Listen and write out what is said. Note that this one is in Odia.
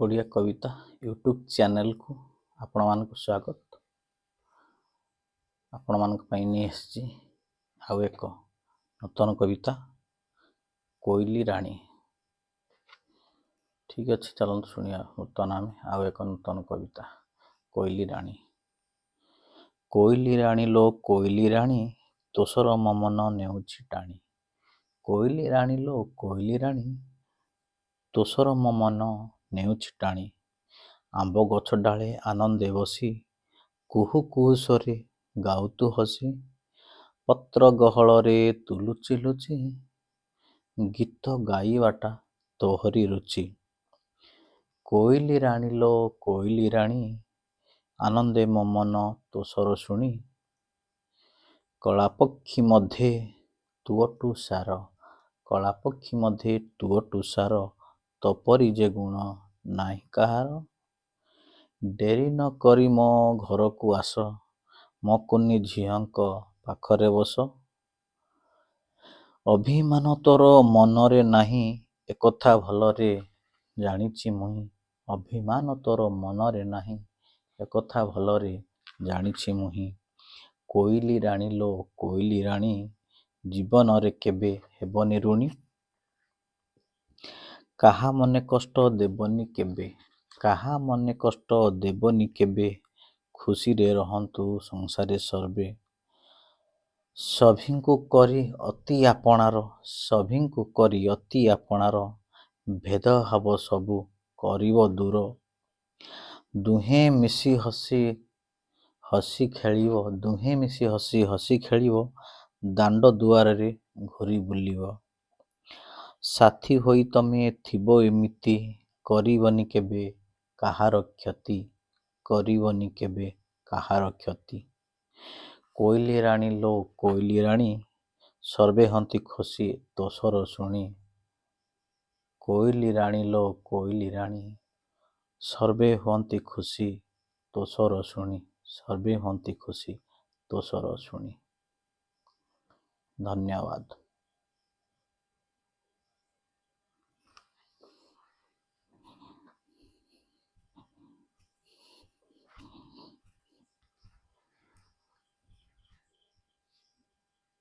ଓଡ଼ିଆ କବିତା ୟୁଟ୍ୟୁବ୍ ଚ୍ୟାନେଲକୁ ଆପଣମାନଙ୍କୁ ସ୍ୱାଗତ। ଆପଣମାନଙ୍କ ପାଇଁ ନେଇ ଆସିଛି ଆଉ ଏକ ନୂତନ କବିତା କୋଇଲି ରାଣୀ। ଠିକ୍ ଅଛି, ଚାଲନ୍ତୁ ଶୁଣିବା ବର୍ତ୍ତମାନ ଆମେ ଆଉ ଏକ ନୂତନ କବିତା କୋଇଲି ରାଣୀ। କୋଇଲି ରାଣୀ ଲୋ କୋଇଲି ରାଣୀ, ତୋଷର ମୋ ମନ ନେଉଛି ଟାଣି। କୋଇଲି ରାଣୀ ଲୋ କୋଇଲି ରାଣୀ, ତୋଷର ମୋ ମନ ନେଉଛି ଟାଣି। ଆମ୍ବ ଗଛ ଡାଳେ ଆନନ୍ଦେ ବସି, କୁହୁ କୁହୁ ସ୍ୱରେ ଗାଉ ତୁ ହସି। ପତ୍ର ଗହଳରେ ତୁ ଲୁଚି ଲୁଚି, ଗୀତ ଗାଇବାଟା ତୋହରି ରୁଚି। କୋଇଲି ରାଣୀ ଲୋ କୋଇଲି ରାଣୀ, ଆନନ୍ଦେ ମୋ ମନ ତୋଷର ଶୁଣି। କଳାପକ୍ଷୀ ମଧ୍ୟେ ତୁଅଠୁ ସାର, କଳାପକ୍ଷୀ ମଧ୍ୟେ ତୁଅଠୁ ସାର, ତୋପରି ଯେ ଗୁଣ ନାହିଁ କାହାର। ଡେରି ନ କରି ମୋ ଘରକୁ ଆସ, ମୋ କୁନି ଝିଅଙ୍କ ପାଖରେ ବସ। ଅଭିମାନ ତୋର ମନରେ ନାହିଁ, ଏକଥା ଭଲରେ ଜାଣିଛି ମୁହିଁ। ଅଭିମାନ ତୋର ମନରେ ନାହିଁ, ଏକଥା ଭଲରେ ଜାଣିଛି ମୁହିଁ। କୋଇଲି ରାଣୀ ଲୋ କୋଇଲି ରାଣୀ, ଜୀବନରେ କେବେ ହେବନି ଋଣୀ। କାହା ମନେ କଷ୍ଟ ଦେବନି କେବେ, କାହା ମନେ କଷ୍ଟ ଦେବନି କେବେ, ଖୁସିରେ ରହନ୍ତୁ ସଂସାରେ ସର୍ବେ। ସଭିଙ୍କୁ କରି ଅତି ଆପଣାର, ସଭିଙ୍କୁ କରି ଅତି ଆପଣାର, ଭେଦଭାବ ସବୁ କରିବ ଦୂର। ଦୁହେଁ ମିଶି ହସି ହସି ଖେଳିବ, ଦୁହେଁ ମିଶି ହସି ହସି ଖେଳିବ, ଦାଣ୍ଡ ଦୁଆରରେ ଘୂରି ବୁଲିବ। ସାଥୀ ହୋଇ ତମେ ଥିବ ଏମିତି, କରିବନି କେବେ କାହାର କ୍ଷତି, କରିବନି କେବେ କାହାର କ୍ଷତି। କୋଇଲି ରାଣୀ ଲୋ କୋଇଲି ରାଣୀ, ସର୍ବେ ହନ୍ତି ଖୁସି ତୋଷର ଶୁଣି। କୋଇଲି ରାଣୀ ଲୋ କୋଇଲି ରାଣୀ, ସର୍ବେ ହୁଅନ୍ତି ଖୁସି ତୋଷର ଶୁଣି, ସର୍ବେ ହୁଅନ୍ତି ଖୁସି ତୋଷର ଶୁଣି। ଧନ୍ୟବାଦ।